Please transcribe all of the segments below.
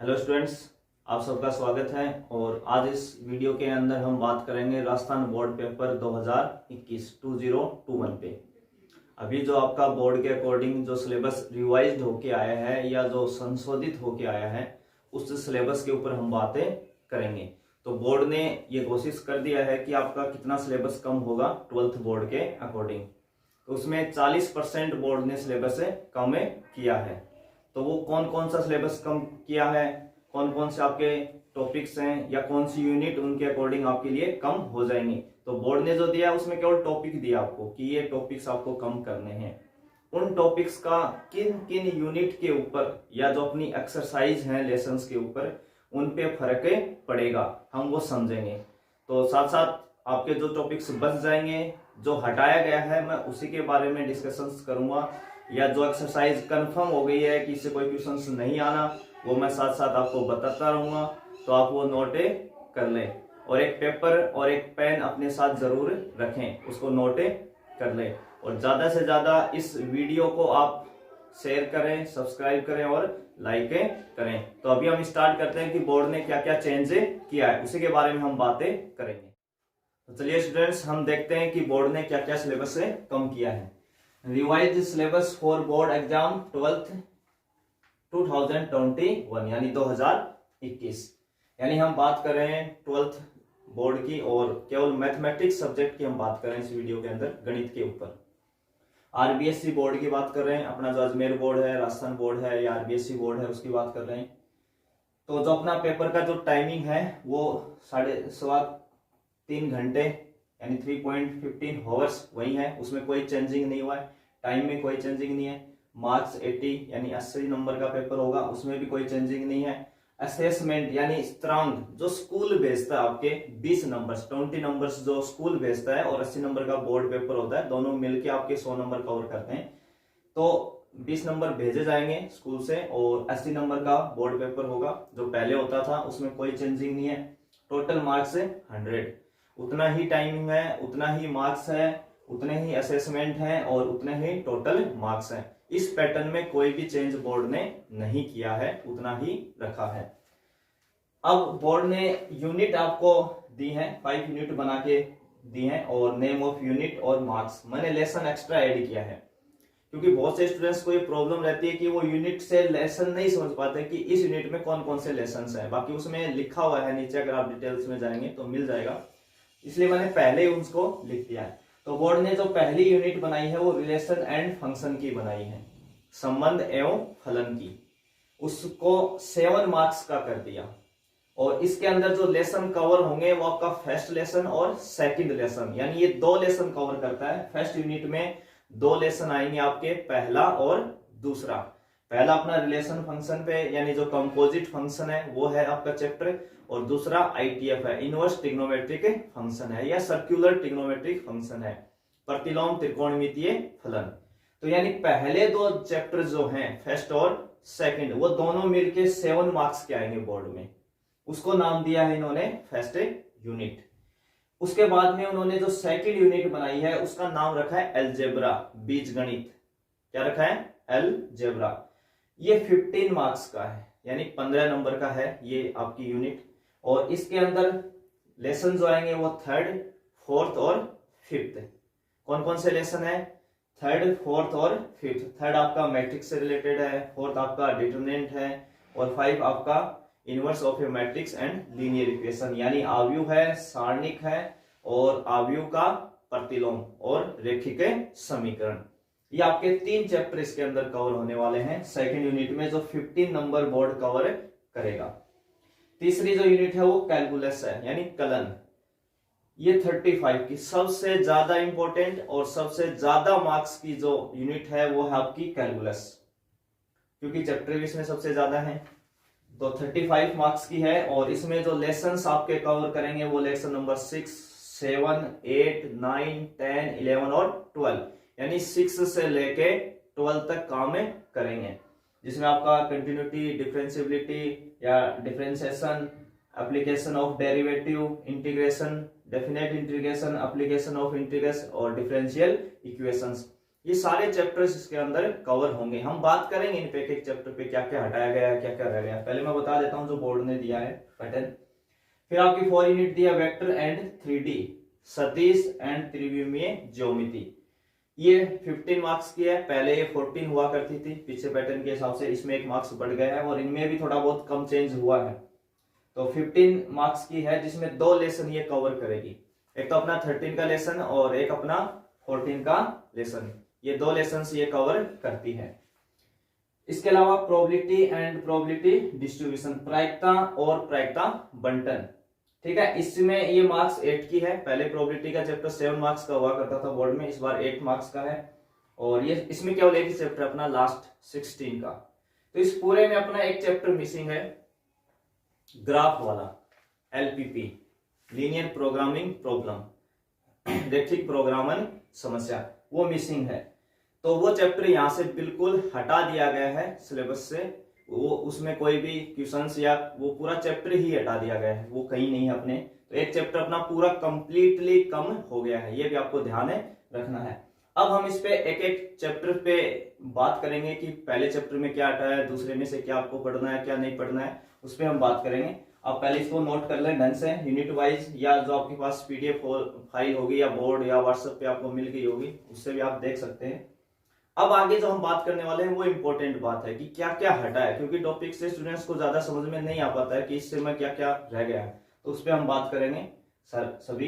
Hello students, आप सबका स्वागत है। और आज इस वीडियो के अंदर हम बात करेंगे राजस्थान बोर्ड पेपर 2021 पे। अभी जो आपका बोर्ड के अकॉर्डिंग जो सिलेबस रिवाइज्ड होके आया है या जो संशोधित होके आया है उस सिलेबस के ऊपर हम बातें करेंगे। तो बोर्ड ने ये कोशिश कर दिया है कि आपका कितना सिलेबस कम होगा 12th बोर्ड के अकॉर्डिंग। तो उसमें 40% बोर्ड ने सिलेबस कम किया है। तो वो कौन कौन सा सिलेबस कम किया है, कौन कौन से आपके टॉपिक्स हैं या कौन सी यूनिट उनके अकॉर्डिंग आपके लिए कम हो जाएंगी। तो बोर्ड ने जो दिया है उसमें केवल टॉपिक दिया आपको कि ये टॉपिक्स आपको कम करने हैं। उन टॉपिक्स का किन किन यूनिट के ऊपर या जो अपनी एक्सरसाइज है लेसन्स के ऊपर उन पे फर्क पड़ेगा, हम वो समझेंगे। तो साथ साथ आपके जो टॉपिक्स बच जाएंगे, जो हटाया गया है, मैं उसी के बारे में डिस्कशंस करूंगा। या जो एक्सरसाइज कंफर्म हो गई है कि इससे कोई क्वेश्चंस नहीं आना, वो मैं साथ साथ आपको बताता रहूंगा। तो आप वो नोट कर लें और एक पेपर और एक पेन अपने साथ जरूर रखें, उसको नोट कर लें। और ज्यादा से ज्यादा इस वीडियो को आप शेयर करें, सब्सक्राइब करें और लाइक करें। तो अभी हम स्टार्ट करते हैं कि बोर्ड ने क्या क्या चेंज किया है, उसी के बारे में हम बातें करेंगे। तो चलिए स्टूडेंट्स, हम देखते हैं कि बोर्ड ने क्या क्या सिलेबस कम किया है। Revise syllabus for board exam 12th 2021 यानी 2021। यानी हम बात कर रहे हैं 12th बोर्ड की और केवल मैथमेटिक्स सब्जेक्ट की हम बात कर रहे हैं इस वीडियो के अंदर, गणित के ऊपर। आरबीएससी बोर्ड की बात कर रहे हैं, अपना जो अजमेर बोर्ड है, राजस्थान बोर्ड है या आरबीएससी बोर्ड है उसकी बात कर रहे हैं। तो जो अपना पेपर का जो टाइमिंग है वो 3.5 घंटे यानी 3.15 आवर्स वही है, उसमें कोई चेंजिंग नहीं हुआ है। टाइम में कोई चेंजिंग नहीं है। मार्क्स 80 यानी 80 नंबर का पेपर होगा, उसमें भी कोई चेंजिंग नहीं है। असेसमेंट यानी स्त्रांक जो स्कूल भेजता है आपके 20 नंबर्स 20 नंबर्स जो स्कूल भेजता है और 80 नंबर का बोर्ड पेपर होता है, दोनों मिलके आपके 100 नंबर कवर करते हैं। तो 20 नंबर भेजे जाएंगे स्कूल से और 80 नंबर का बोर्ड पेपर होगा। जो पहले होता था उसमें कोई चेंजिंग नहीं है। टोटल मार्क्स 100, उतना ही टाइमिंग है, उतना ही मार्क्स है, उतने ही असेसमेंट है और उतने ही टोटल मार्क्स हैं। इस पैटर्न में कोई भी चेंज बोर्ड ने नहीं किया है, उतना ही रखा है। अब बोर्ड ने यूनिट आपको दी है, 5 यूनिट बना के दी है और नेम ऑफ यूनिट और मार्क्स। मैंने लेसन एक्स्ट्रा ऐड किया है क्योंकि बहुत से स्टूडेंट्स को ये प्रॉब्लम रहती है कि वो यूनिट से लेसन नहीं समझ पाते कि इस यूनिट में कौन कौन से लेसन हैं। बाकी उसमें लिखा हुआ है नीचे, अगर आप डिटेल्स में जाएंगे तो मिल जाएगा, इसलिए मैंने पहले ही उसको लिख दिया है। तो बोर्ड ने जो पहली यूनिट बनाई है वो रिलेशन एंड फंक्शन की बनाई है, संबंध एवं फलन की। उसको 7 मार्क्स का कर दिया और इसके अंदर जो लेसन कवर होंगे वो आपका फर्स्ट लेसन और सेकंड लेसन, यानी ये 2 लेसन कवर करता है। फर्स्ट यूनिट में 2 लेसन आएंगे आपके, पहला और दूसरा। पहला अपना रिलेशन फंक्शन पे यानी जो कंपोजिट फंक्शन है वो है आपका चैप्टर, और दूसरा आईटीएफ है, इनवर्स ट्रिग्नोमेट्रिक फंक्शन है या सर्कुलर ट्रिग्नोमेट्रिक फंक्शन है, प्रतिलोम त्रिकोणमितीय फलन। तो यानी पहले 2 चैप्टर जो हैं फर्स्ट और सेकंड, वो दोनों मिलके 7 मार्क्स के आएंगे बोर्ड में। उसको नाम दिया है इन्होंने फर्स्ट यूनिट। उसके बाद में उन्होंने जो सेकंड यूनिट बनाई है उसका नाम रखा है अलजेब्रा, बीजगणित। क्या रखा है? अलजेब्रा। ये 15 मार्क्स का है यानी 15 नंबर का है ये आपकी यूनिट। और इसके अंदर लेसन जो आएंगे वो 3rd, 4th और 5th। कौन कौन से लेसन है? 3rd, 4th और 5th। 3rd आपका मैट्रिक्स से रिलेटेड है, 4th आपका डिटरमिनेंट है और 5 आपका inverse of a matrix and linear equation, यानी आव्यूह है, सारणिक है और आव्यूह का प्रतिलोम और रेखिक समीकरण। ये आपके 3 चैप्टर इसके अंदर कवर होने वाले हैं सेकंड यूनिट में, जो 15 नंबर बोर्ड कवर करेगा। तीसरी जो यूनिट है वो कैलकुलस है यानी कलन। ये 35 की सबसे ज्यादा इंपॉर्टेंट और सबसे ज्यादा मार्क्स की जो यूनिट है वो है आपकी कैलकुलस, क्योंकि चैप्टर भी इसमें सबसे ज्यादा है। तो 35 मार्क्स की है और इसमें जो लेसन्स आपके कवर करेंगे वो लेसन नंबर 6, 7, 8, 9, 10, 11 और 12, यानी 6 से लेके 12 तक काम करेंगे, जिसमें आपका कंटिन्यूटी, डिफरेंशियबिलिटी या differentiation, application of derivative, integration, definite integration, application of integration और डिफरेंशियल इक्वेशंस, ये सारे चैप्टर्स इसके अंदर कवर होंगे। हम बात करेंगे इन पे एक चैप्टर पे क्या क्या हटाया गया है, क्या क्या रह गया। पहले मैं बता देता हूँ जो बोर्ड ने दिया है पैटर्न। फिर आपकी 4 यूनिट दिया वेक्टर एंड 3D, सदिश एंड त्रिविमीय ज्योमिति। ये 15 मार्क्स की है, पहले ये 14 हुआ करती थी पिछले पैटर्न के हिसाब से, इसमें 1 मार्क्स बढ़ गया है और इनमें भी थोड़ा बहुत कम चेंज हुआ है। तो 15 मार्क्स की है जिसमें 2 लेसन ये कवर करेगी, एक तो अपना 13 का लेसन और एक अपना 14 का लेसन। ये 2 लेसन ये कवर करती है। इसके अलावा प्रोबेबिलिटी एंड प्रोबेबिलिटी डिस्ट्रीब्यूशन, प्रायिकता और प्रायिकता बंटन। ठीक है, इसमें ये मार्क्स 8 की है। पहले प्रोबेबिलिटी का चैप्टर 7 मार्क्स का हुआ करता था बोर्ड में, इस बार 8 मार्क्स का है। और ये इसमें केवल एक ही चैप्टर अपना लास्ट 16 का। तो इस पूरे में अपना एक चैप्टर मिसिंग है, ग्राफ वाला, LPP, लीनियर प्रोग्रामिंग प्रॉब्लम, रैखिक प्रोग्रामन समस्या, वो मिसिंग है। तो वो चैप्टर यहाँ से बिल्कुल हटा दिया गया है सिलेबस से। वो उसमें कोई भी क्वेश्चंस या वो पूरा चैप्टर ही हटा दिया गया है, वो कहीं नहीं है अपने। तो एक चैप्टर अपना पूरा कंप्लीटली कम हो गया है, ये भी आपको ध्यान रखना है। अब हम इस पे एक एक चैप्टर पे बात करेंगे कि पहले चैप्टर में क्या हटा है, दूसरे में से क्या आपको पढ़ना है, क्या नहीं पढ़ना है, उस पर हम बात करेंगे। आप पहले इसको नोट कर लें ढंग से, यूनिट वाइज, या जो आपके पास PDF फाइल होगी या बोर्ड या व्हाट्सएप पे आपको मिल गई होगी, उससे भी आप देख सकते हैं। अब आगे जो हम बात करने वाले हैं वो इंपॉर्टेंट बात है कि क्या क्या हटा है, क्योंकि टॉपिक से स्टूडेंट्स को ज्यादा समझ में नहीं आ पाता है कि इससे में क्या क्या रह गया है। तो उस पर हम बात करेंगे सर सभी।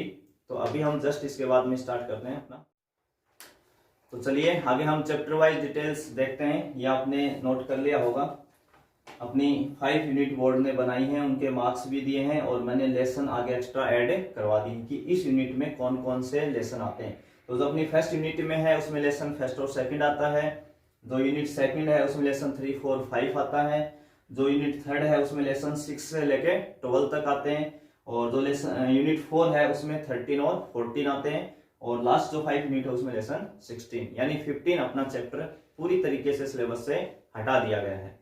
तो अभी हम जस्ट इसके बाद में स्टार्ट करते हैं अपना। तो चलिए आगे हम चैप्टर वाइज डिटेल्स देखते हैं। ये आपने नोट कर लिया होगा, अपनी 5 यूनिट बोर्ड ने बनाई है, उनके मार्क्स भी दिए हैं और मैंने लेसन आगे एक्स्ट्रा ऐड करवा दी कि इस यूनिट में कौन कौन से लेसन आते हैं। तो जो अपनी फर्स्ट यूनिट में है उसमें लेसन फर्स्ट और सेकंड आता है। जो यूनिट सेकंड है उसमें लेसन 3, 4, 5 आता है। जो यूनिट थर्ड है उसमें लेसन 6 से लेके 12 तक आते हैं। और जो लेसन यूनिट 4 है उसमें 13 और 14 आते हैं। और लास्ट जो 5 यूनिट है उसमें लेसन 16, यानी 15 अपना चैप्टर पूरी तरीके से सिलेबस से हटा दिया गया है।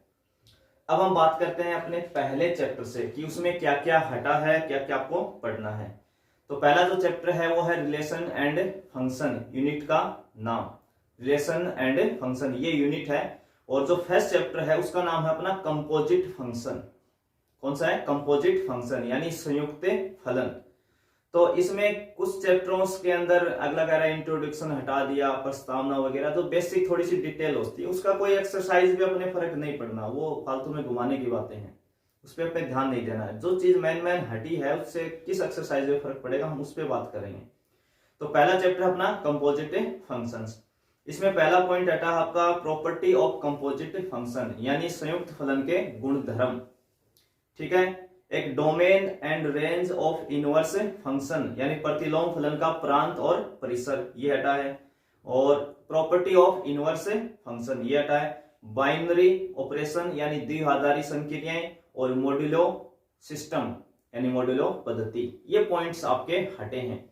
अब हम बात करते हैं अपने पहले चैप्टर से कि उसमें क्या क्या हटा है, क्या क्या आपको पढ़ना है। तो पहला जो चैप्टर है वो है रिलेशन एंड फंक्शन। यूनिट का नाम रिलेशन एंड फंक्शन, ये यूनिट है। और जो फर्स्ट चैप्टर है उसका नाम है अपना कंपोजिट फंक्शन। कौन सा है? कंपोजिट फंक्शन, यानी संयुक्त फलन। तो इसमें कुछ चैप्टरों के अंदर अगला कह रहा है इंट्रोडक्शन हटा दिया, प्रस्तावना वगैरह, जो बेसिक थोड़ी सी डिटेल होती है, उसका कोई एक्सरसाइज भी अपने फर्क नहीं पड़ना, वो फालतू में घुमाने की बातें हैं, उस पर अपने ध्यान नहीं देना है। जो चीज मैन हटी है उससे किस एक्सरसाइज में फर्क पड़ेगा, हम उस पर बात करेंगे। तो पहला चैप्टर अपना कंपोजिट फंक्शंस। इसमें पहला पॉइंट हटा आपका प्रॉपर्टी ऑफ कंपोजिट फंक्शन, यानी संयुक्त फलन के गुणधर्म। ठीक है, एक domain and range of inverse function, यानी प्रतिलोम फलन का प्रांत और परिसर, ये हटा है। और प्रॉपर्टी ऑफ इनवर्स फंक्शन, ये हटा है। बाइनरी ऑपरेशन यानी द्विआधारी संक्रियाएं और मॉड्यूलो सिस्टम यानी मॉड्यूलो पद्धति, ये पॉइंट्स आपके हटे हैं।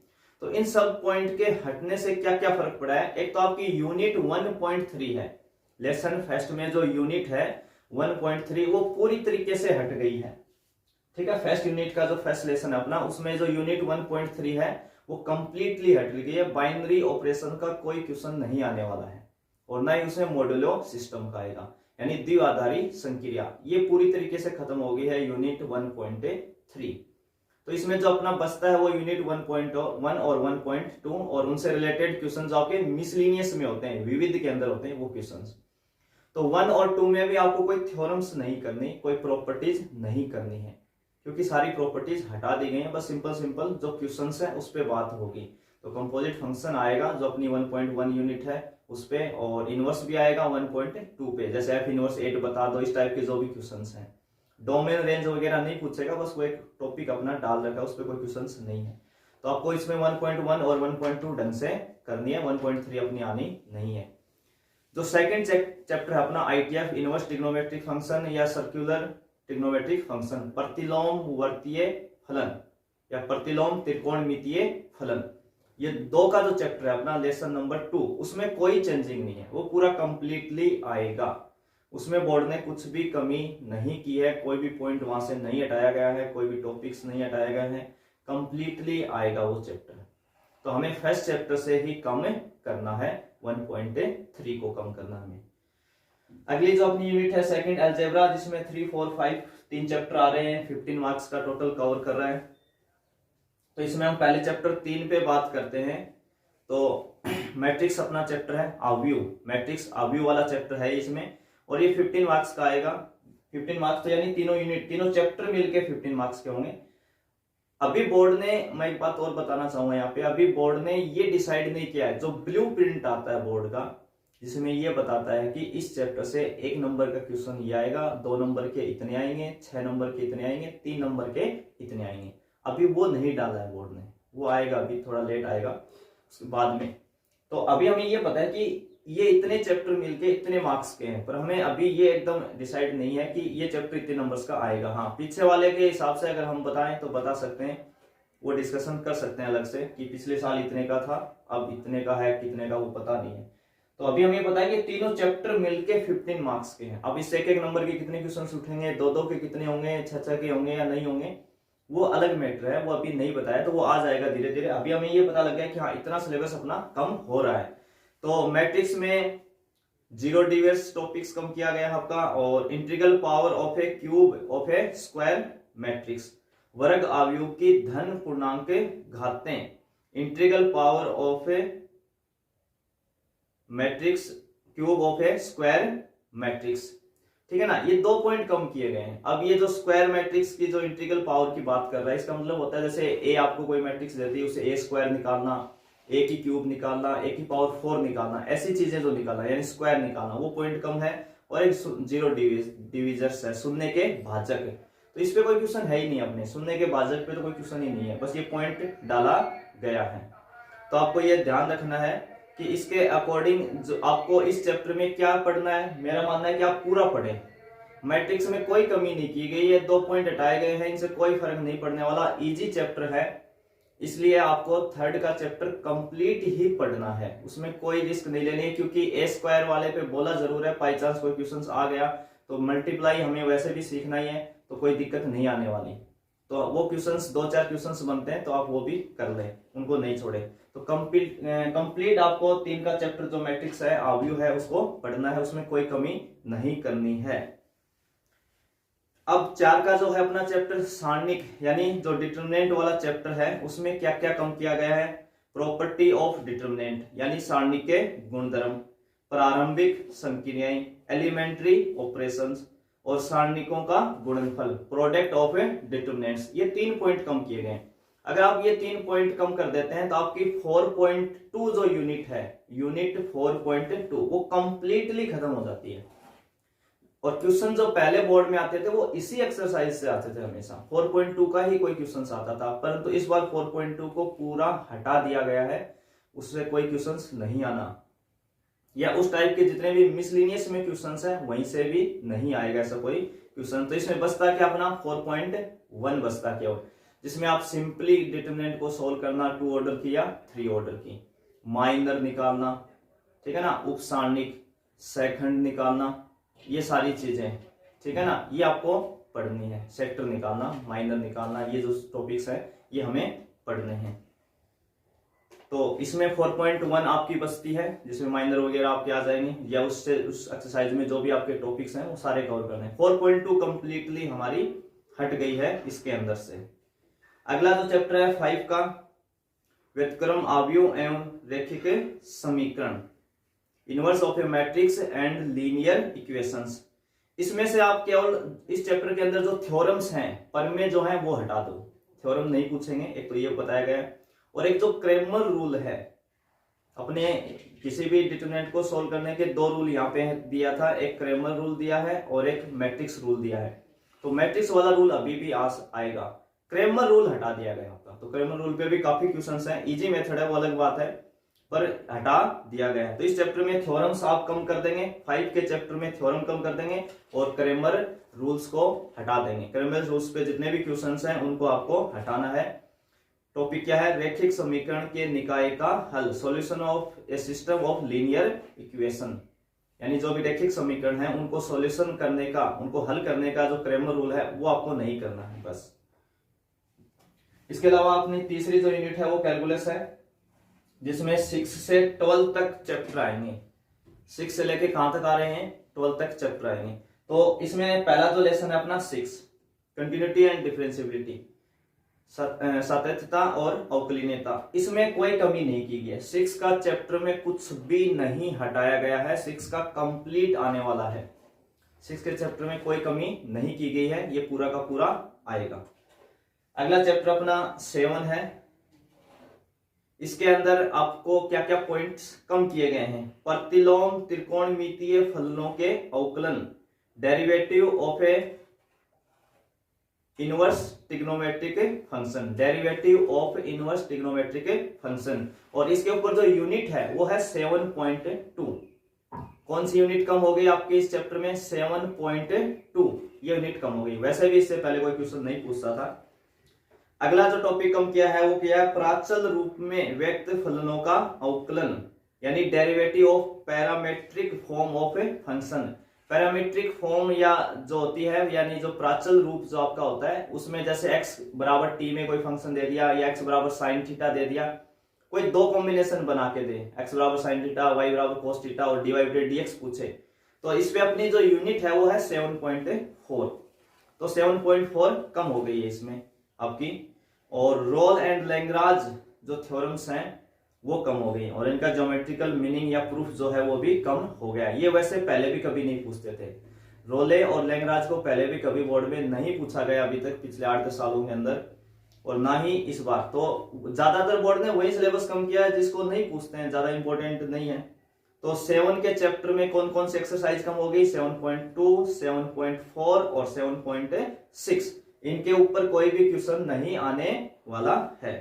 तो इन सब पॉइंट के हटने से क्या क्या फर्क पड़ा है? एक तो आपकी यूनिट 1.3 है, लेसन फर्स्ट में जो यूनिट है 1.3 वो पूरी तरीके से हट गई है। ठीक है, फर्स्ट यूनिट का जो फर्स्ट लेसन अपना, उसमें जो यूनिट 1.3 है वो कंप्लीटली हट गई है। बाइनरी ऑपरेशन का कोई क्वेश्चन नहीं आने वाला है और ना ही उसमें मॉड्यूलो सिस्टम का आएगा, यानी द्विआधारी संक्रिया, ये पूरी तरीके से खत्म हो गई है यूनिट 1.3। तो इसमें जो अपना बचता है वो यूनिट 1.1 और 1.2 और उनसे रिलेटेड क्वेश्चन जो आपके मिसलिनियस में होते हैं, विविध के अंदर होते हैं वो क्वेश्चंस। तो 1 और 2 में भी आपको कोई थ्योरम्स नहीं करनी, कोई प्रॉपर्टीज नहीं करनी है, क्योंकि सारी प्रॉपर्टीज हटा दी गई हैं। बस सिंपल जो क्वेश्चंस है उस पर बात होगी। तो कंपोजिट फंक्शन आएगा जो अपनी 1.1 यूनिट है उस पे, और इनवर्स भी आएगा 1.2 पे, जैसे f इनवर्स 8 बता दो, इस टाइप के जो भी क्वेश्चंस हैं। डोमेन रेंज वगैरह नहीं पूछेगा, बस वो एक टॉपिक अपना डाल रखा है, उस पर कोई क्वेश्चंस नहीं है। तो आपको इसमें 1.1 और 1.2 ढंग से करनी है, 1.3 अपनी आनी नहीं है। जो सेकंड चैप्टर है अपना ITF इनवर्स ट्रिग्नोमेट्रिक फंक्शन या सर्कुलर ट्रिग्नोमेट्रिक फंक्शन, प्रतिलोम वर्तीय फलन या प्रतिलोम त्रिकोणमितीय फलन, ये 2 का जो चैप्टर है अपना लेसन नंबर 2, उसमें कोई चेंजिंग नहीं है, वो पूरा कंप्लीटली आएगा। उसमें बोर्ड ने कुछ भी कमी नहीं की है, कोई भी पॉइंट वहां से नहीं हटाया गया है, कोई भी टॉपिक्स नहीं हटाए गए हैं, कंप्लीटली आएगा वो चैप्टर। तो हमें फर्स्ट चैप्टर से ही कम करना है, 1.3 को कम करना हमें। अगली जो अपनी यूनिट है सेकंड अलजेब्रा, जिसमें 3, 4, 5 तीन चैप्टर आ रहे हैं, 15 मार्क्स का टोटल कवर कर रहा है। तो इसमें हम पहले चैप्टर 3 पे बात करते हैं। तो मैट्रिक्स अपना चैप्टर है, आव्यूह, मैट्रिक्स आव्यूह वाला चैप्टर है इसमें, और ये 15 मार्क्स का आएगा। 15 मार्क्स तो यानी तीनों यूनिट, तीनों चैप्टर मिलके 15 मार्क्स के होंगे। अभी बोर्ड ने, मैं एक बात और बताना चाहूंगा यहाँ पे, अभी बोर्ड ने ये डिसाइड नहीं किया है, जो ब्लूप्रिंट आता है बोर्ड का जिसमें ये बताता है कि इस चैप्टर से 1 नंबर का क्वेश्चन ये आएगा, 2 नंबर के इतने आएंगे, 6 नंबर के इतने आएंगे, 3 नंबर के इतने आएंगे, अभी वो नहीं डाला है बोर्ड ने, वो आएगा, अभी थोड़ा लेट आएगा उसके बाद में। तो अभी हमें ये पता है कि ये इतने चैप्टर मिलके इतने मार्क्स के हैं, पर हमें अभी ये एकदम डिसाइड नहीं है कि ये चैप्टर इतने नंबर्स का आएगा। हाँ, पीछे वाले के हिसाब से अगर हम बताएं तो बता सकते हैं, वो डिस्कशन कर सकते हैं अलग से कि पिछले साल इतने का था, अब इतने का है, कितने का वो पता नहीं है। तो अभी हमें पता है कि तीनों चैप्टर मिलके 15 मार्क्स के हैं। अब इससे एक नंबर के कितने क्वेश्चन उठेंगे, 2 के कितने होंगे, 6 के होंगे या नहीं होंगे, वो अलग मैटर है, वो अभी नहीं बताया, तो वो आ जाएगा धीरे धीरे। अभी हमें ये पता लग गया कि हाँ इतना सिलेबस अपना कम हो रहा है। तो मैट्रिक्स में 0 डिवियस टॉपिक्स कम किया गया है आपका, और integral power of a cube of a square matrix, वर्ग आव्यूह की धन पूर्णांक घातें, integral power of a matrix cube of a square matrix, ठीक है ना, ये 2 पॉइंट कम किए गए हैं। अब ये जो स्क्वायर मैट्रिक्स की जो इंटीग्रल पावर की बात कर रहा है, इसका मतलब होता है जैसे ए आपको कोई मैट्रिक्स देती है, उसे ए स्क्वायर निकालना, ए की क्यूब निकालना, ए की पावर 4 निकालना, ऐसी चीजें जो निकालना यानी स्क्वायर निकालना, वो पॉइंट कम है। और एक 0 डिविजर्स है, शून्य के भाजक, तो इस पे कोई क्वेश्चन है ही नहीं, अपने शून्य के भाजक पे तो कोई क्वेश्चन ही नहीं है, बस ये पॉइंट डाला गया है। तो आपको ये ध्यान रखना है कि इसके अकॉर्डिंग जो आपको इस चैप्टर में क्या पढ़ना है, मेरा मानना है कि आप पूरा पढ़ें। मैट्रिक्स में कोई कमी नहीं की गई है, 2 पॉइंट हटाए गए हैं, इनसे कोई फर्क नहीं पड़ने वाला, इजी चैप्टर है, इसलिए आपको 3rd का चैप्टर कंप्लीट ही पढ़ना है, उसमें कोई रिस्क नहीं लेनी है। क्योंकि ए स्क्वायर वाले पे बोला जरूर है, बाई चांस कोई क्वेश्चन आ गया तो मल्टीप्लाई हमें वैसे भी सीखना ही है, तो कोई दिक्कत नहीं आने वाली। तो वो क्वेश्चंस 2-4 क्वेश्चंस बनते हैं, तो आप वो भी कर लें, उनको नहीं छोड़े। तो कंप्लीट आपको 3 का चैप्टर जो मैट्रिक्स है, आव्यूह है, उसको पढ़ना है, उसमें कोई कमी नहीं करनी है। अब 4 का जो है अपना चैप्टर सारणिक, यानी जो डिटरमिनेंट वाला चैप्टर है, उसमें क्या क्या कम किया गया है, प्रॉपर्टी ऑफ डिटरमिनेंट यानी सारणिक के गुणधर्म, प्रारंभिक संक्रियाएं, एलिमेंट्री ऑपरेशंस, और सारणिकों का गुणनफल, प्रोडक्ट ऑफ डिटरमिनेंट्स, ये 3 पॉइंट कम किए गए। अगर आप ये 3 पॉइंट कम कर देते हैं तो आपकी 4.2 जो यूनिट है, यूनिट 4.2 वो कंप्लीटली खत्म हो जाती है। और क्वेश्चन जो पहले बोर्ड में आते थे वो इसी एक्सरसाइज से आते थे, हमेशा 4.2 का ही कोई क्वेश्चन आता था, परंतु इस बार 4.2 को पूरा हटा दिया गया है, उससे कोई क्वेश्चन नहीं आना, या उस टाइप के जितने भी मिसलिनियस में क्वेश्चंस हैं वहीं से भी नहीं आएगा ऐसा कोई क्वेश्चन। तो इसमें बचता क्या अपना 4.1 बचता क्या, जिसमें आप सिंपली डिटरमिनेंट को सोल्व करना, 2 ऑर्डर की या 3 ऑर्डर की, माइनर निकालना, ठीक है ना, उपसारणिक, सेकंड निकालना, ये सारी चीजें, ठीक है ना, ये आपको पढ़नी है। सेक्टर निकालना, माइनर निकालना, ये जो टॉपिक्स है ये हमें पढ़ने हैं। तो इसमें 4.1 आपकी बचती है, जिसमें माइनर वगैरह आपके आ जाएंगे, या उससे उस एक्सरसाइज में जो भी आपके टॉपिक्स हैं वो सारे कवर करने हैं। 4.2 कंप्लीटली हमारी हट गई है इसके अंदर से। अगला जो चैप्टर है 5 का, व्युत्क्रम आव्यूह एवं रैखिक समीकरण, inverse of a matrix and linear equations. इसमें से आप केवल इस चैप्टर के अंदर जो थ्योरम्स हैं, प्रमेय जो है वो हटा दो, थ्योरम नहीं पूछेंगे, एक तो ये बताया गया है, और एक जो क्रेमर रूल है, अपने किसी भी डिटरमिनेंट को सोल्व करने के 2 रूल यहाँ पे दिया था, एक क्रेमर रूल दिया है और एक मैट्रिक्स रूल दिया है। तो मैट्रिक्स वाला रूल अभी भी आएगा, क्रेमर रूल हटा दिया गया आपका। तो क्रेमर रूल पे भी काफी क्वेश्चंस हैं, इजी मेथड है वो अलग बात है, पर हटा दिया गया है। तो इस चैप्टर में थ्योरम्स आप कम कर देंगे, 5 के चैप्टर में थ्योरम कम कर देंगे और क्रेमर रूल्स को हटा देंगे। क्रेमर रूल्स पे जितने भी क्वेश्चंस हैं उनको आपको हटाना है। टॉपिक क्या है, रैखिक समीकरण के निकाय का हल, solution of A system of linear equation, यानी जो भी रैखिक समीकरण है उनको सॉल्यूशन करने का, उनको हल करने का जो क्रेमर रूल है वो आपको नहीं करना है बस। इसके अलावा अपनी तीसरी जो यूनिट है वो कैलकुलस है, जिसमें 6 से 12 तक चैप्टर आएंगे। 6 से लेके कहां तक आ रहे हैं, 12 तक चैप्टर आएंगे। तो इसमें पहला जो लेसन है अपना 6, कंटिन्यूटी एंड डिफरेंशिएबिलिटी, सातत्यता और अवकलनीयता। इसमें कोई कमी नहीं की गई है। 6 का चैप्टर में कुछ भी नहीं हटाया गया है, 6 का कंप्लीट आने वाला है। 6 के चैप्टर में कोई कमी नहीं की गई है, ये पूरा का पूरा आएगा। अगला चैप्टर अपना 7 है। इसके अंदर आपको क्या क्या पॉइंट्स कम किए गए हैं। प्रतिलोम त्रिकोणमितीय फलनों के अवकलन, derivative of A inverse trigonometric function, derivative of inverse trigonometric function. और इसके ऊपर जो यूनिट है वो है 7.2। कौन सी यूनिट कम हो गई आपके इस चैप्टर में, 7.2 ये यूनिट कम हो गई। वैसे भी इससे पहले कोई क्वेश्चन नहीं पूछता था। अगला जो टॉपिक कम किया है वो किया है प्राचल रूप में व्यक्त फलनों का अवकलन, यानी derivative of parametric form of a function. Parametric form या जो होती है, यानी जो प्राचल रूप जो आपका होता है, उसमें जैसे x बराबर t में कोई फंक्शन दे दिया या x बराबर साइन थीटा दे दिया, कोई दो कॉम्बिनेशन बना के दे, x बराबर साइन थीटा, y बराबर कोस थीटा और dy बाई dx पूछे, तो इस पे अपनी जो यूनिट है वो है 7.4। तो 7.4 कम हो गई है इसमें आपकी। और रोल एंड लैग्रांज जो थ्योरम्स हैं वो कम हो गई और इनका ज्योमेट्रिकल मीनिंग या प्रूफ जो है वो भी कम हो गया। ये वैसे पहले भी कभी नहीं पूछते थे। रोले और लैग्रांज को पहले भी कभी बोर्ड में नहीं पूछा गया अभी तक पिछले 8-10 सालों के अंदर, और ना ही इस बार। तो ज्यादातर बोर्ड ने वही सिलेबस कम किया है जिसको नहीं पूछते हैं, ज्यादा इंपॉर्टेंट नहीं है। तो 7 के चैप्टर में कौन कौन सी एक्सरसाइज कम हो गई, 7.2, 7.4 और 7.6। इनके ऊपर कोई भी क्वेश्चन नहीं आने वाला है।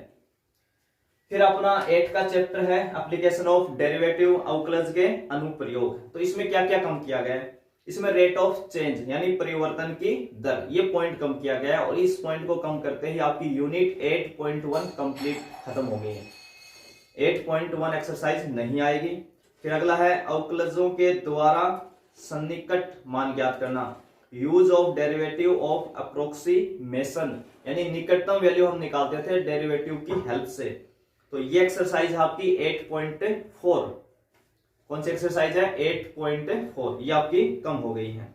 फिर अपना 8 का चैप्टर है एप्लीकेशन ऑफ डेरिवेटिव अवकलज के अनुप्रयोग। तो इसमें क्या क्या कम किया गया है, इसमें रेट ऑफ चेंज यानी परिवर्तन की दर, ये पॉइंट कम किया गया है। और इस पॉइंट को कम करते ही आपकी यूनिट 8.1 कंप्लीट खत्म हो गई है। 8.1 एक्सरसाइज नहीं आएगी। फिर अगला है अवकलजों के द्वारा सन्निकट मान ज्ञात करना, use of derivative of approximation, यानी निकटतम वैल्यू हम निकालते थे डेरिवेटिव की हेल्प से। तो ये एक्सरसाइज आपकी 8.4, कौन सी एक्सरसाइज है, 8.4, ये आपकी कम हो गई है।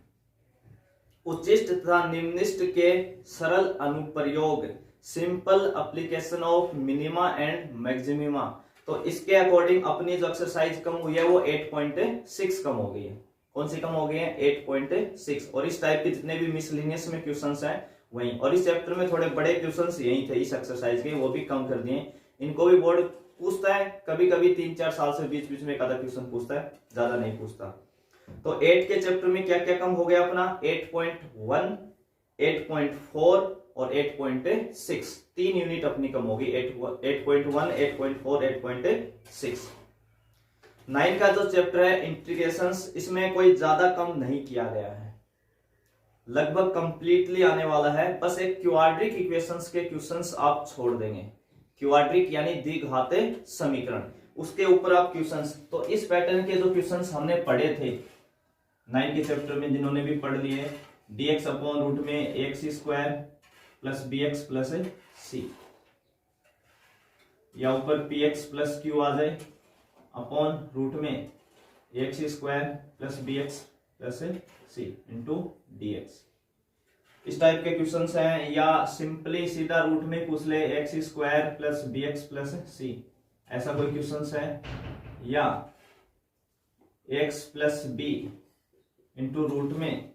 उच्चिष्ट तथा निम्निष्ट के सरल अनुप्रयोग, simple application of minima and maxima. तो इसके अकॉर्डिंग अपनी जो एक्सरसाइज कम हुई है वो 8.6 कम हो गई है। कौन सी कम हो गई है, 8.6। और इस टाइप के जितने भी मिसलिनियस में क्वेश्चंस हैं वही, और इस चैप्टर में थोड़े बड़े क्वेश्चंस यही थे इस एक्सरसाइज के, वो भी कम कर दिए। इनको भी बोर्ड पूछता है कभी कभी 3-4 साल से बीच बीच में एक आधा क्वेश्चन पूछता है, ज्यादा नहीं पूछता। तो 8 के चैप्टर में क्या क्या कम हो गया अपना, 8.1, 8.4 और 8.6, 3 यूनिट अपनी कम होगी, 8.1, 8.4, 8.6। 9 का जो चैप्टर है इंटीग्रेशंस, इसमें कोई ज्यादा कम नहीं किया गया है, लगभग कंप्लीटली आने वाला है। बस एक क्वाड्रिक इक्वेशंस के क्वेश्चंस आप छोड़ देंगे, क्वाड्रिक यानी द्विघाते समीकरण, उसके ऊपर आप क्वेश्चंस। तो इस पैटर्न के जो क्वेश्चंस हमने पढ़े थे 9 के चैप्टर में, जिन्होंने भी पढ़ लिए, dx अपॉन रूट में ax² plus bx plus c, या ऊपर px प्लस q आ जाए अपॉन रूट में ax² plus bx plus c into dx। इस टाइप के क्वेश्चंस हैं, या सिंपली सीधा रूट में पूछ ले x² plus bx plus c, ऐसा कोई क्वेश्चंस है, या x plus b into root में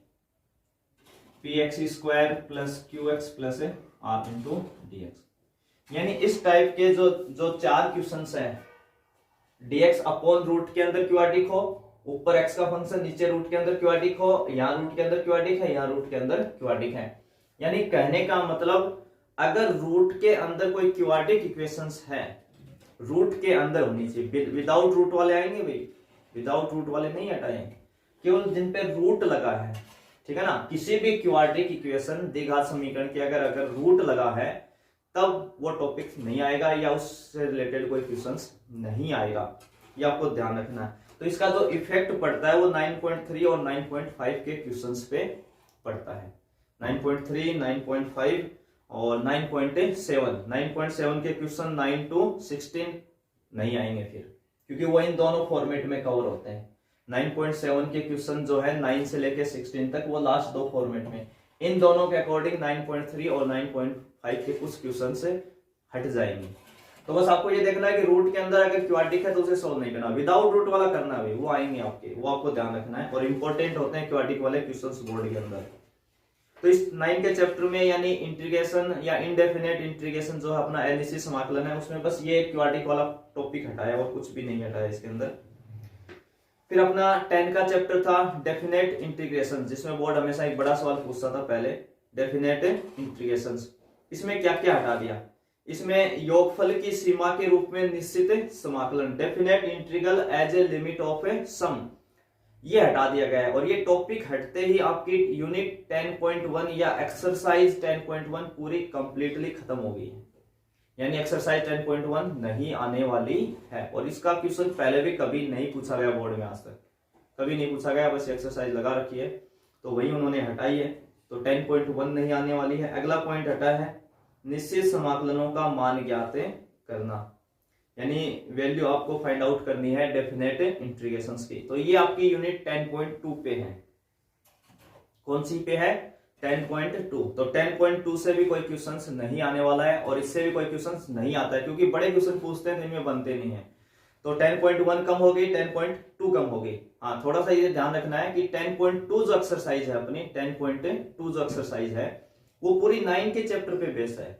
px² plus qx plus r into dx। यानी इस टाइप के जो 4 क्वेश्चंस हैं, dx अपॉन रूट के अंदर क्वाड्रिक हो, ऊपर x का फंक्शन, नीचे रूट के अंदर क्वाड्रिक हो, यहाँ रूट के अंदर क्वाड्रिक है, यहाँ रूट के अंदर क्वाड्रिक है। यानी कहने का मतलब अगर रूट के अंदर कोई क्वाड्रिक इक्वेशंस है, रूट के अंदर होनी चाहिए, विदाउट रूट वाले आएंगे भाई, विदाउट रूट वाले नहीं हटाएंगे, केवल जिन पे रूट लगा है, ठीक है ना। किसी भी क्वाड्रिक इक्वेशन द्विघात समीकरण के अगर रूट लगा है तब वो टॉपिक नहीं आएगा, या उससे रिलेटेड कोई क्वेश्चंस नहीं आएगा, ये आपको ध्यान रखना है। तो इसका जो इफेक्ट पड़ता है वो 9.3 और 9.5 के क्वेश्चंस पे पड़ता है, 9.3, 9.5 और 9.7। 9.7 के क्वेश्चन 9 to 16 नहीं आएंगे फिर, क्योंकि वो इन दोनों फॉर्मेट में कवर होते हैं। 9.7 के क्वेश्चन जो है 9 से लेके 16 तक वो लास्ट दो फॉर्मेट में, इन दोनों के अकॉर्डिंग 9.3 और 9.5 के कुछ क्वेश्चन से हट जाएंगे। तो बस आपको ये देखना है कि रूट के अंदर अगर क्वाड्रिक है तो उसे सोल्व नहीं करना, विदाउट रूट वाला करना है, वो आएंगे आपके, वो आपको ध्यान रखना है। और इंपॉर्टेंट होते हैं क्वाड्रिक वाले क्वेश्चंस बोर्ड के अंदर। तो इस 9 के चैप्टर में यानी इंटीग्रेशन या इनडेफिनेट इंटीग्रेशन जो है अपना एलएसी समाकलन है, उसमें बस ये क्वाड्रिक वाला टॉपिक हटाया और कुछ भी नहीं हटाया इसके अंदर। फिर अपना 10 का चैप्टर था डेफिनेट इंटीग्रेशन, जिसमें बोर्ड हमेशा एक बड़ा सवाल पूछता था पहले, डेफिनेट इंटीग्रेशन। इसमें क्या क्या हटा दिया, इसमें योगफल की सीमा के रूप में निश्चित समाकलन, definite integral as a limit of a sum, ये हटा दिया गया है। और ये टॉपिक हटते ही आपकी यूनिट 10.1 या एक्सरसाइज 10.1 पूरी कंप्लीटली खत्म हो गई है, यानी एक्सरसाइज 10.1 नहीं आने वाली है। और इसका क्वेश्चन पहले भी कभी नहीं पूछा गया बोर्ड में, आज तक कभी नहीं पूछा गया, बस एक्सरसाइज लगा रखी है तो वही उन्होंने हटाई है। तो 10.1 नहीं आने वाली है। अगला पॉइंट हटा है निश्चित समाकलनों का मान ज्ञात करना, यानी वैल्यू आपको फाइंड आउट करनी है डेफिनेट इंटीग्रेशंस की। तो ये आपकी यूनिट 10.2 पे है। कौन सी पे है? 10.2। तो 10.2 से भी कोई क्वेश्चंस नहीं आने वाला है और इससे भी कोई क्वेश्चंस नहीं आता है, क्योंकि बड़े क्वेश्चन पूछते हैं इनमें बनते नहीं है। तो 10.1 कम हो गई, 10.2 कम हो गई। हाँ, थोड़ा सा ये ध्यान रखना है कि 10.2 जो एक्सरसाइज है अपनी, 10.2 जो एक्सरसाइज है वो पूरी 9 के चैप्टर पे बेस्ड है।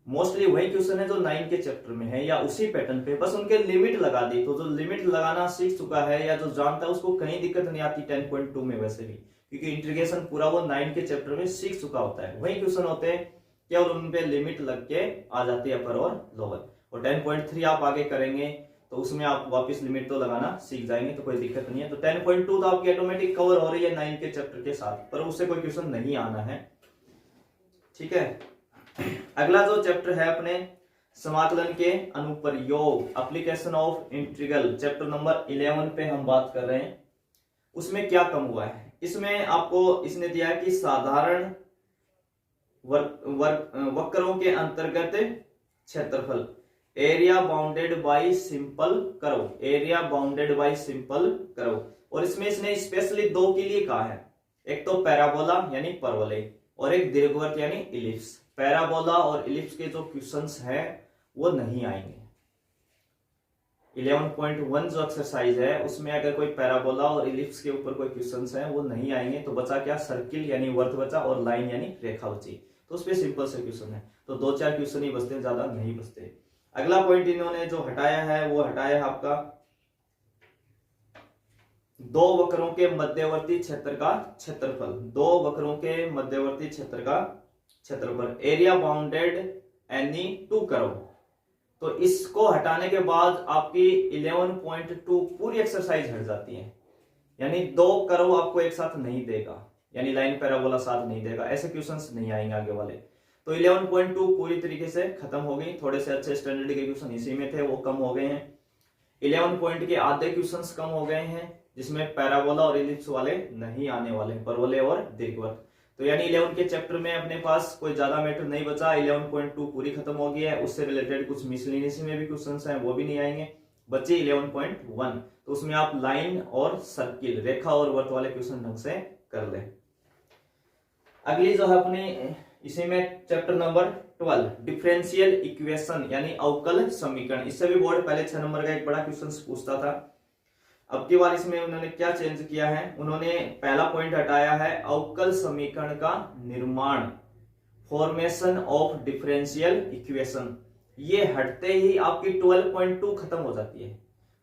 मोस्टली वही क्वेश्चन है जो 9 के चैप्टर में है या उसी पैटर्न पे, बस उनके लिमिट लगा दी। तो जो लिमिट लगाना सीख चुका है या जो जानता है उसको कहीं दिक्कत नहीं आती 10.2 में वैसे भी, क्योंकि इंटीग्रेशन पूरा वो 9 के चैप्टर में सीख चुका होता है। वही क्वेश्चन होते हैं, केवल उन पे लिमिट लग के आ जाती है अपर और लोअर। और 10.3 आप आगे करेंगे तो उसमें आप वापस लिमिट तो लगाना सीख जाएंगे, तो कोई दिक्कत नहीं है। तो 10.2 तो आपकी ऑटोमेटिक कवर हो रही है 9 के चैप्टर के साथ, पर उससे कोई क्वेश्चन नहीं आना है, ठीक है। अगला जो चैप्टर है अपने समाकलन के अनुप्रयोग, application of integral, chapter number 11 पे हम बात कर रहे हैं। उसमें क्या कम हुआ है? इसमें आपको इसने दिया है कि साधारण वक्रों के अंतर्गत क्षेत्रफल, area bounded by simple curve, area bounded by simple curve. और इसमें इसने स्पेशली दो के लिए कहा है, एक तो पैराबोला यानी परवलय और एक दीर्घवृत्त यानी इलिप्स। पैराबोला और इलिप्स के जो क्वेश्चंस हैं वो नहीं आएंगे। 11.1 जो एक्सरसाइज है उसमें अगर कोई पैराबोला और इलिप्स के ऊपर कोई क्वेश्चंस हैं वो नहीं आएंगे। तो बचा क्या? सर्किल यानी वर्त बचा और लाइन यानी रेखा बची। तो उसपे सिंपल से क्वेश्चन है, तो 2-4 क्वेश्चन ही बचते हैं, ज्यादा नहीं बचते। अगला पॉइंट इन्होंने जो हटाया है वो हटाया है आपका दो वक्रों के मध्यवर्ती क्षेत्र का क्षेत्रफल, दो वक्रों के मध्यवर्ती क्षेत्र का क्षेत्रफल, area bounded any two curve. तो इसको हटाने के बाद आपकी 11.2 पूरी एक्सरसाइज हट जाती है, यानी दो कर्व आपको एक साथ नहीं देगा, यानी लाइन पैराबोला साथ नहीं देगा, ऐसे क्वेश्चंस नहीं आएंगे आगे वाले। तो 11.2 पूरी तरीके से खत्म हो गई। थोड़े से अच्छे स्टैंडर्ड के क्वेश्चन इसी में थे, वो कम हो गए हैं। 11 पॉइंट के आधे क्वेश्चंस कम हो गए हैं, जिसमें पैराबोला और इलिप्स वाले नहीं आने वाले, परवलय और दीर्घवृत्त। तो यानी 11 के चैप्टर में अपने पास कोई ज्यादा मैटर नहीं बचा। 11.2 पूरी खत्म हो गई है, उससे रिलेटेड कुछ मिसलिनियस में भी क्वेश्चंस हैं वो भी नहीं आएंगे। बचे 11.1, तो उसमें आप लाइन और सर्किल, रेखा और वर्त वाले क्वेश्चन ढंग से कर ले। अगली जो है अपनी इसी में चैप्टर नंबर 12 डिफरेंशियल इक्वेशन यानी अवकल समीकरण। इससे भी बोर्ड पहले 6 नंबर का एक बड़ा क्वेश्चन पूछता था। अब की बार इसमें उन्होंने क्या चेंज किया है, उन्होंने पहला पॉइंट हटाया है अवकल समीकरण का निर्माण, फॉर्मेशन ऑफ डिफरेंशियल इक्वेशन। ये हटते ही आपकी 12.2 खत्म हो जाती है।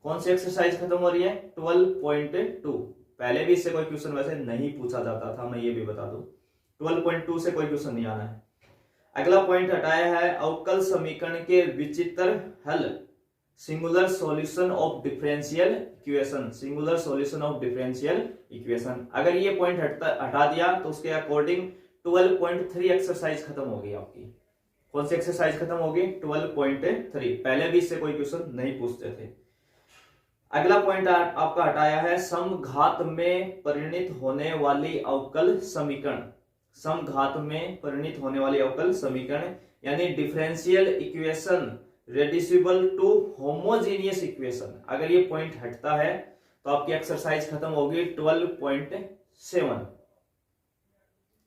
कौन सी एक्सरसाइज खत्म हो रही है? 12.2। पहले भी इससे कोई क्वेश्चन वैसे नहीं पूछा जाता था, मैं ये भी बता दूं। 12.2 से कोई क्वेश्चन नहीं आना है। अगला पॉइंट हटाया है अवकल समीकरण के विचित्र हल, singular solution of differential equation, singular solution of differential equation. अगर ये पॉइंट हटा दिया तो उसके अकॉर्डिंग 12.3 एक्सरसाइज खत्म हो गई आपकी। कौन सी एक्सरसाइज खत्म होगी? 12.3। पहले भी इससे कोई क्वेश्चन नहीं पूछते थे। अगला पॉइंट आपका हटाया है समघात में परिणित होने वाली अवकल समीकरण, समघात में परिणित होने वाली अवकल समीकरण यानी differential equation reducible to homogeneous equation, अगर ये पॉइंट हटता है तो आपकी एक्सरसाइज खत्म होगी 12.7।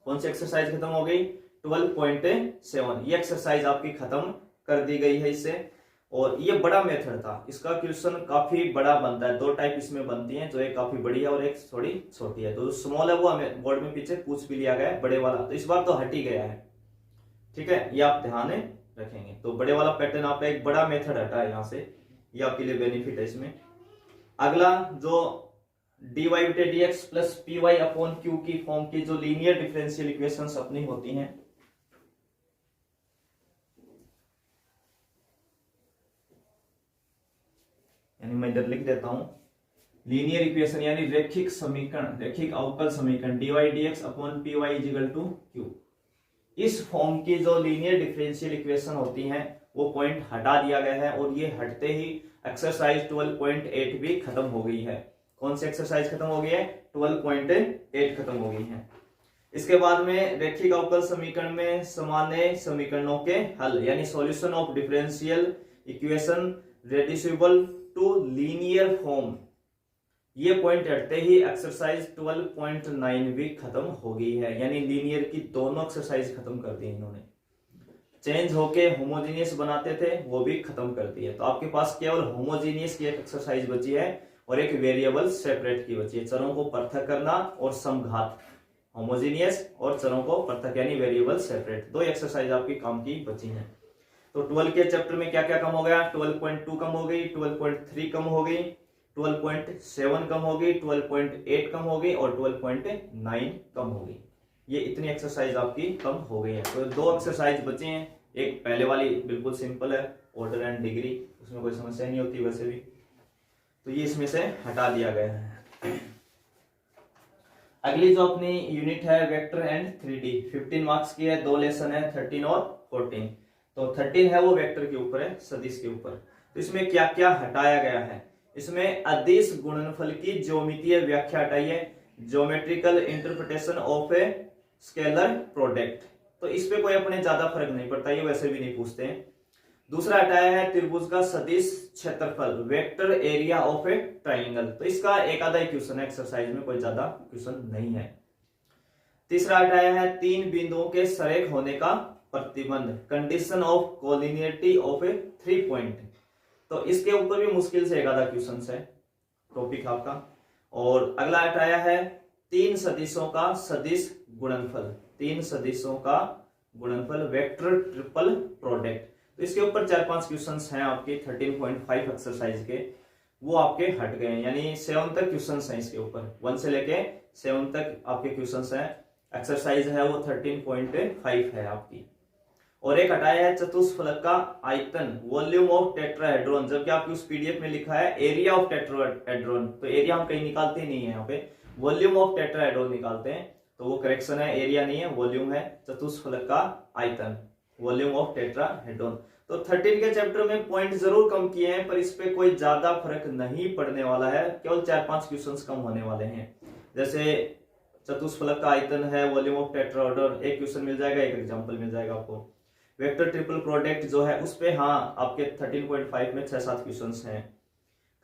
कौन सी एक्सरसाइज खत्म हो गई? 12.7। ये एक्सरसाइज आपकी खत्म कर दी गई है इससे। और ये बड़ा मेथड था, इसका क्वेश्चन काफी बड़ा बनता है। दो टाइप इसमें बनती हैं, जो एक काफी बड़ी है और एक थोड़ी छोटी है। तो जो स्मॉल है वो हमें बोर्ड में पीछे पूछ भी लिया गया है, बड़े वाला तो इस बार तो हट ही गया है। ठीक है, ये आप ध्यान रखेंगे। तो बड़े वाला पैटर्न आपका एक बड़ा मेथड हटा है यहाँ से, ये आपके लिए बेनिफिट है इसमें। अगला जो dy बटे dx plus P Y upon Q की फॉर्म की जो लीनियर डिफरेंशियल इक्वेशंस अपनी होती हैं, यानी मैं इधर लिख देता हूं लीनियर इक्वेशन यानी रेखिक समीकरण, रेखिक अवकल समीकरण dy dx upon P Y is equal to Q. इस फॉर्म की जो लीनियर डिफरेंशियल इक्वेशन होती हैं वो पॉइंट हटा दिया गया है, और ये हटते ही एक्सरसाइज 12.8 भी खत्म हो गई है। कौन सी एक्सरसाइज खत्म हो गई है? 12.8 खत्म हो गई है। इसके बाद में रेखिक अवकल समीकरण में सामान्य समीकरणों के हल यानी solution of differential equation reducible to linear form, ये पॉइंट हटते ही एक्सरसाइज 12.9 भी खत्म हो गई है। यानी लीनियर की दोनों एक्सरसाइज खत्म कर दी इन्होंने। चेंज होके होमोजीनियस बनाते थे वो भी खत्म कर दिए। तो आपके पास केवल होमोजीनियस की एक एक्सरसाइज बची है और एक वेरिएबल सेपरेट की बची है, चरों को पृथक करना और समघात। होमोजीनियस और चरों को पृथक यानी वेरिएबल सेपरेट, दो एक्सरसाइज आपकी काम की बची है। तो 12 के चैप्टर में क्या क्या कम हो गया? 12.2 कम हो गई, 12.3 कम हो गई, 12.7 कम हो गई, 12.8 कम हो गई और 12.9 कम हो गई। ये इतनी एक्सरसाइज आपकी कम हो गई है। तो दो एक्सरसाइज बचे हैं, एक पहले वाली बिल्कुल सिंपल है, ऑर्डर एंड डिग्री, उसमें कोई समस्या नहीं होती वैसे भी, तो ये इसमें से हटा दिया गया है। अगली जो अपनी यूनिट है वेक्टर एंड 3D, 15 मार्क्स की है, दो लेसन है 13 और 14। तो 13 है वो वेक्टर के ऊपर है, सदिश के ऊपर। तो इसमें क्या क्या हटाया गया है? इसमें अदिश गुणनफल की ज्योमितीय व्याख्या हटाई है, geometrical interpretation of a scalar product. तो इस पे कोई अपने ज्यादा फर्क नहीं पड़ता, ये वैसे भी नहीं पूछते हैं। दूसरा हटाया है त्रिभुज का सदिश क्षेत्रफल, vector area of A triangle. तो इसका एक आधा क्वेश्चन है एक्सरसाइज में, कोई ज्यादा क्वेश्चन नहीं है। तीसरा हटाया है तीन बिंदुओं के सरेख होने का प्रतिबंध, condition of collinearity of A 3 point. तो इसके ऊपर भी मुश्किल से एक आधा क्वेश्चन है टॉपिक आपका। और अगला हटाया है तीन सदिशों का सदिश गुणनफल, तीन सदिशों का गुणनफल वेक्टर ट्रिपल प्रोडक्ट। तो इसके ऊपर 4-5 क्वेश्चंस हैं आपके 13.5 एक्सरसाइज के, वो आपके हट गए हैं। यानी 7 तक क्वेश्चंस हैं इसके ऊपर, 1 से लेके 7 तक आपके क्वेश्चंस हैं। एक्सरसाइज है वो 13.5 है आपकी। और एक हटाया है चतुष्फलक का आयतन, वॉल्यूम ऑफ टेट्राहेड्रॉन, जबकि आपकी उस पीडीएफ में लिखा है एरिया ऑफ टेट्राहेड्रॉन। तो एरिया हम कहीं निकालते नहीं है, यहाँ पे वॉल्यूम ऑफ टेट्राहेड्रॉन निकालते हैं, तो वो करेक्शन है, एरिया नहीं है वॉल्यूम है। चतुष्फलक का आयतन, वॉल्यूम ऑफ टेट्राहेड्रॉन। तो 13 के चैप्टर में पॉइंट जरूर कम किए हैं, पर इस पे कोई ज्यादा फर्क नहीं पड़ने वाला है, केवल 4-5 क्वेश्चंस कम होने वाले हैं। जैसे चतुष्फलक का आयतन है, वॉल्यूम ऑफ टेट्राहेड्रॉन, एक क्वेश्चन मिल जाएगा, एक एग्जांपल मिल जाएगा आपको। वेक्टर ट्रिपल प्रोडक्ट जो है उस पे हाँ आपके 13.5 में 6-7 क्वेश्चंस हैं।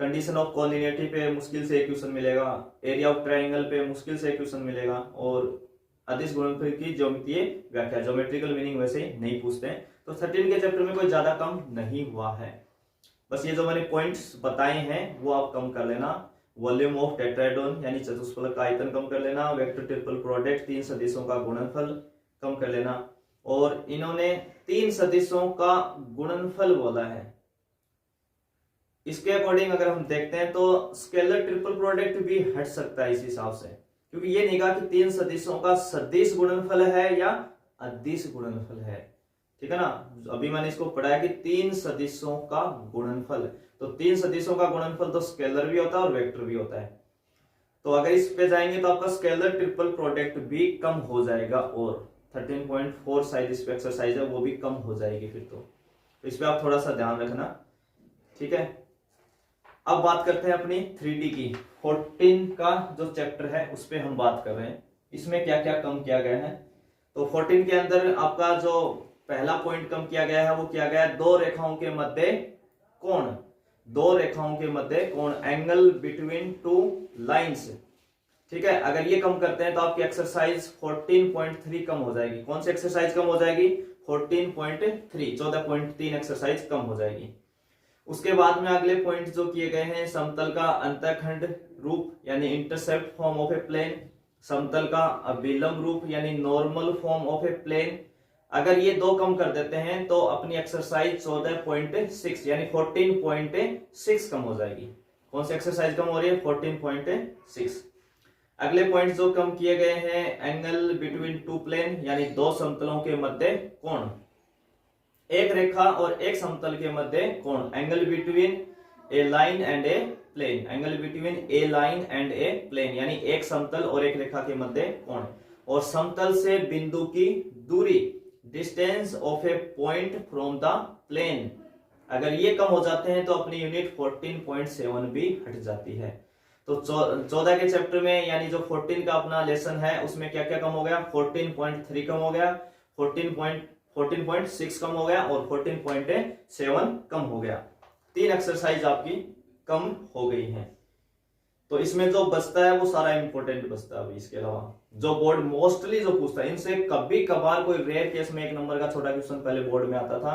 कंडीशन ऑफ कोलिनियरिटी पे मुश्किल से एक क्वेश्चन मिलेगा, एरिया ऑफ ट्रायंगल पे मुश्किल से एक क्वेश्चन मिलेगा, और अदिश गुणनफल की ज्यामितीय व्याख्या, ज्योमेट्रिकल मीनिंग वैसे नहीं पूछते हैं। तो 13 के चैप्टर में कोई ज्यादा कम नहीं हुआ है, बस ये जो मैंने पॉइंट्स बताए हैं वो आप कम कर लेना। वॉल्यूम ऑफ टेट्राहेड्रॉन यानी चतुष्फलक का आयतन कम कर लेना, वेक्टर ट्रिपल प्रोडक्ट तीन सदिशों का गुणनफल कम कर लेना, और इन्होंने तीन सदिशों का गुणनफल बोला है। इसके अकॉर्डिंग अगर हम देखते हैं तो स्केलर ट्रिपल प्रोडक्ट भी हट सकता है इस हिसाब से, क्योंकि ये नहीं कहा कि तीन सदिशों का सदिश गुणनफल है या अदिश गुणनफल है, ठीक है ना। अभी मैंने इसको पढ़ा है कि तीन सदिशों का गुणनफल, तो तीन सदिशों का गुणनफल तो स्केलर भी होता है और वेक्टर भी होता है। तो अगर इस पे जाएंगे तो आपका स्केलर ट्रिपल प्रोडक्ट भी कम हो जाएगा, और 13.4 शायद इस पे एक्सरसाइज है वो भी कम हो जाएगी फिर। तो इस पे आप थोड़ा सा ध्यान रखना, ठीक है। अब बात करते हैं अपनी 3D की, 14 का जो चैप्टर है उस पे हम बात कर रहे हैं, इसमें क्या क्या कम किया गया है। तो 14 के अंदर आपका जो पहला पॉइंट कम किया गया है वो किया गया है दो रेखाओं के मध्य कोण, दो रेखाओं के मध्य कोण, एंगल बिटवीन टू लाइंस। ठीक है, अगर ये कम करते हैं तो आपकी एक्सरसाइज 14.3 कम हो जाएगी। कौन सी एक्सरसाइज कम हो जाएगी? 14.3, 14.3 एक्सरसाइज कम हो जाएगी। उसके बाद में अगले पॉइंट जो किए गए हैं, समतल का अंतःखंड रूप यानी intercept form of a plane, समतल का अभिलंब रूप यानी normal form of a plane. अगर ये दो कम कर देते हैं तो अपनी एक्सरसाइज 14.6 यानी 14.6 कम हो जाएगी। कौन सी एक्सरसाइज कम हो रही है? 14.6। अगले पॉइंट जो कम किए गए हैं, एंगल बिटवीन टू प्लेन यानी दो समतलों के मध्य कोण, एक रेखा और एक समतल के मध्य कोण, angle between a line and a plane, angle between a line and a plane यानी एक समतल और एक रेखा के मध्य कोण, और समतल से बिंदु की दूरी, distance of a point from the plane. अगर ये कम हो जाते हैं तो अपनी यूनिट 14.7 भी हट जाती है। तो 14 के चैप्टर में यानी जो 14 का अपना लेसन है उसमें क्या क्या कम हो गया? 14.3 कम हो गया, 14.6 कम हो गया और 14.7 कम हो गया। तीन एक्सरसाइज आपकी कम हो गई हैं। तो इसमें जो बचता है वो सारा इंपॉर्टेंट बचता है। इसके अलावा जो बोर्ड मोस्टली जो पूछता है, इनसे कभी कभार कोई रेयर केस में 1 नंबर का छोटा क्वेश्चन पहले बोर्ड में आता था,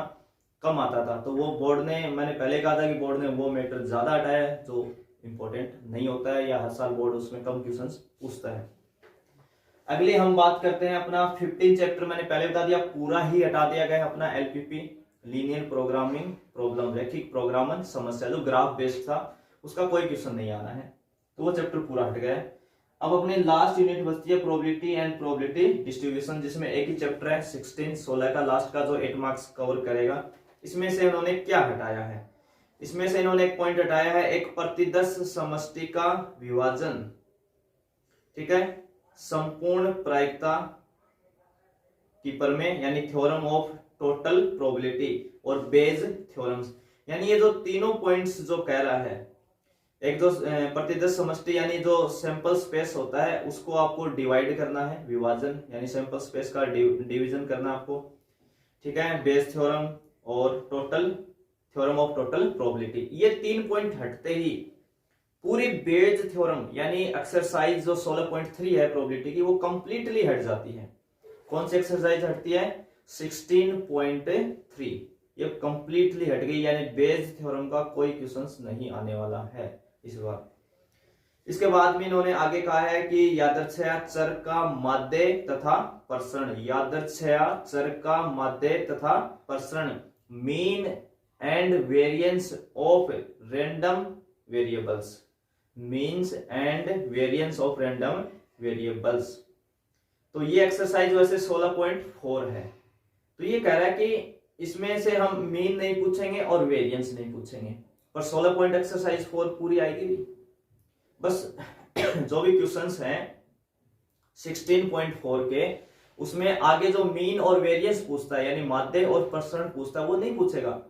कम आता था, तो वो बोर्ड ने, मैंने पहले कहा था कि बोर्ड ने वो मैटर ज्यादा हटाया है जो इंपॉर्टेंट नहीं होता है, या हर साल बोर्ड उसमें कम क्वेश्चंस पूछता है। अगली हम बात करते हैं अपना 15 चैप्टर, मैंने पहले बता दिया पूरा ही हटा दिया गया है अपना एलपीपी, लीनियर प्रोग्रामिंग प्रॉब्लम, रैखिक प्रोग्रामन समस्या, जो ग्राफ बेस्ड था उसका कोई क्वेश्चन नहीं आना है, तो वो चैप्टर पूरा हट गया है। अब अपनी लास्ट यूनिट बचती है प्रोबेबिलिटी एंड प्रोबेबिलिटी डिस्ट्रीब्यूशन, जिसमें एक ही चैप्टर है 16 का लास्ट का जो 8 मार्क्स कवर करेगा। इसमें से इन्होंने क्या हटाया है? इसमें से इन्होंने एक पॉइंट हटाया है, एक प्रतिदश समष्टि का विभाजन, ठीक है, संपूर्ण प्रायिकता की प्रमेय यानी थ्योरम ऑफ टोटल प्रोबेबिलिटी और बेज थ्योरम्स। यानी ये जो तीनों पॉइंट्स जो कह रहा है, एक जो प्रतिदश समष्टि यानी जो सैंपल स्पेस होता है उसको आपको डिवाइड करना है, विभाजन यानी सैंपल स्पेस का डिवीजन करना आपको, ठीक है, बेस थ्योरम और total theorem of total probability. ये 3 पॉइंट हटते ही पूरी बेज थ्योरम यानी एक्सरसाइज जो 16.3 है प्रोबेबिलिटी की, वो कंप्लीटली हट जाती है। कौन सी एक्सरसाइज हटती है? 16.3, ये कंप्लीटली हट गई, यानी बेज थ्योरम का कोई क्वेश्चंस नहीं आने वाला है इस बार। इसके बाद में इन्होंने आगे कहा है कि यादृच्छया चर का माध्य तथा प्रसरण, यादृच्छया चर का माध्य तथा प्रसरण, mean and variance of random variables, means and variance of random variables. तो ये एक्सरसाइज वैसे 16.4 है। तो ये कह रहा है कि इसमें से हम मीन नहीं पूछेंगे और वेरिएंस नहीं पूछेंगे, पर 16 पॉइंट एक्सरसाइज 4 पूरी आएगी भी। बस जो भी क्वेश्चंस हैं 16.4 के, उसमें आगे जो मीन और वेरिएंस पूछता है यानी माध्य और प्रसरण पूछता है वो नहीं पूछेगा।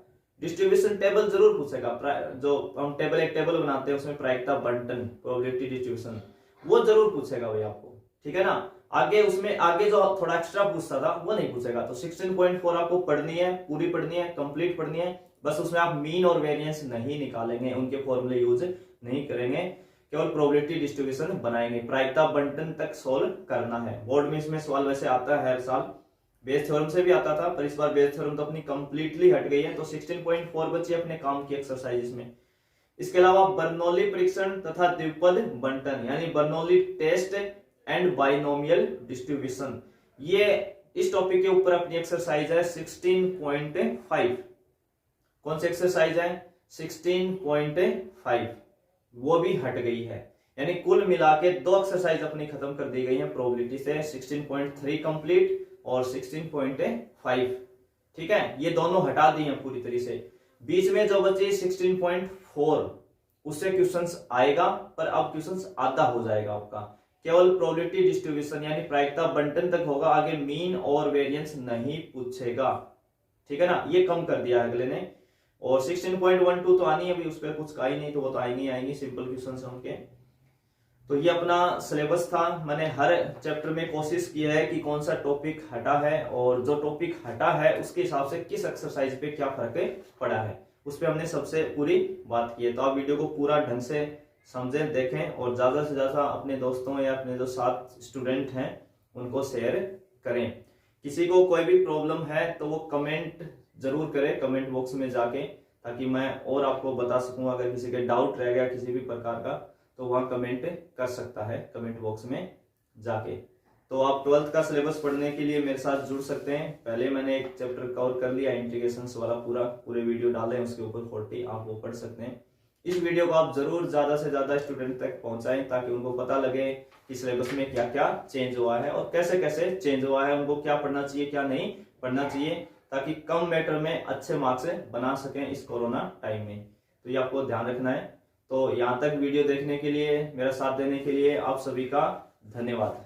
डिस्ट्रीब्यूशन टेबल जरूर पूछेगा, जो हम एक टेबल बनाते हैं उसमें प्रायिकता बंटन, प्रोबेबिलिटी डिस्ट्रीब्यूशन, वो जरूर पूछेगा भाई आपको, ठीक है ना। आगे उसमें आगे जो थोड़ा एक्स्ट्रा पूछता था वो नहीं पूछेगा। तो 16.4 आपको पढ़नी है, पूरी पढ़नी है, कंप्लीट पढ़नी है। बस उसमें आप मीन और वेरिएंस नहीं निकालेंगे, उनके फॉर्मूले यूज नहीं करेंगे, केवल प्रोबेबिलिटी डिस्ट्रीब्यूशन बनाएंगे, प्रायिकता बंटन तक सोल्व करना है। बोर्ड में इसमें सवाल वैसे आता है हर साल, बेस थ्योरम से भी आता था, पर इस बार बेस थ्योरम तो अपनी कंप्लीटली हट गई है। तो 16.4 बची अपने काम की एक्सरसाइज में। इसके अलावा बर्नौली परीक्षण तथा द्विपद बंटन यानी Bernoulli test and binomial distribution, ये इस टॉपिक के ऊपर अपनी एक्सरसाइज है 16.5। कौन सी एक्सरसाइज है? 16.5, वो भी हट गई है। यानी कुल मिला के 2 एक्सरसाइज अपनी खत्म कर दी गई है प्रोबेबिलिटी से, 16.3 कंप्लीट और 16.5, ठीक है, ये दोनों हटा दी हैं पूरी तरह से। बीच में जो बची 16.4 उससे क्वेश्चंस आएगा, पर अब क्वेश्चंस आधा हो जाएगा आपका, केवल प्रोबेबिलिटी डिस्ट्रीब्यूशन यानी प्रायिकता बंटन तक होगा, आगे मीन और वेरिएंस नहीं पूछेगा, ठीक है ना, ये कम कर दिया अगले ने। और 16.12 तो आनी है, अभी उस पर कुछ का ही नहीं, तो वो तो आएंगे सिंपल क्वेश्चन है उनके। तो ये अपना सिलेबस था। मैंने हर चैप्टर में कोशिश की है कि कौन सा टॉपिक हटा है और जो टॉपिक हटा है उसके हिसाब से किस एक्सरसाइज पे क्या फर्क पड़ा है, उस पर हमने सबसे पूरी बात की है। तो आप वीडियो को पूरा ढंग से समझें, देखें और ज्यादा से ज्यादा अपने दोस्तों या अपने जो साथ स्टूडेंट हैं उनको शेयर करें। किसी को कोई भी प्रॉब्लम है तो वो कमेंट जरूर करें कमेंट बॉक्स में जाके, ताकि मैं और आपको बता सकूं। अगर किसी के डाउट रह गया किसी भी प्रकार का तो वहां कमेंट कर सकता है कमेंट बॉक्स में जाके। तो आप 12th का सिलेबस पढ़ने के लिए मेरे साथ जुड़ सकते हैं। पहले मैंने एक चैप्टर कवर कर लिया, इंटीग्रेशंस वाला पूरे वीडियो डाले हैं, उसके ऊपर 40 आप वो पढ़ सकते हैं। इस वीडियो को आप जरूर ज्यादा से ज्यादा स्टूडेंट तक पहुंचाएं ताकि उनको पता लगे कि सिलेबस में क्या क्या चेंज हुआ है और कैसे कैसे चेंज हुआ है, उनको क्या पढ़ना चाहिए क्या नहीं पढ़ना चाहिए, ताकि कम मैटर में अच्छे मार्क्स बना सकें इस कोरोना टाइम में। तो ये आपको ध्यान रखना है। तो यहाँ तक वीडियो देखने के लिए, मेरा साथ देने के लिए आप सभी का धन्यवाद।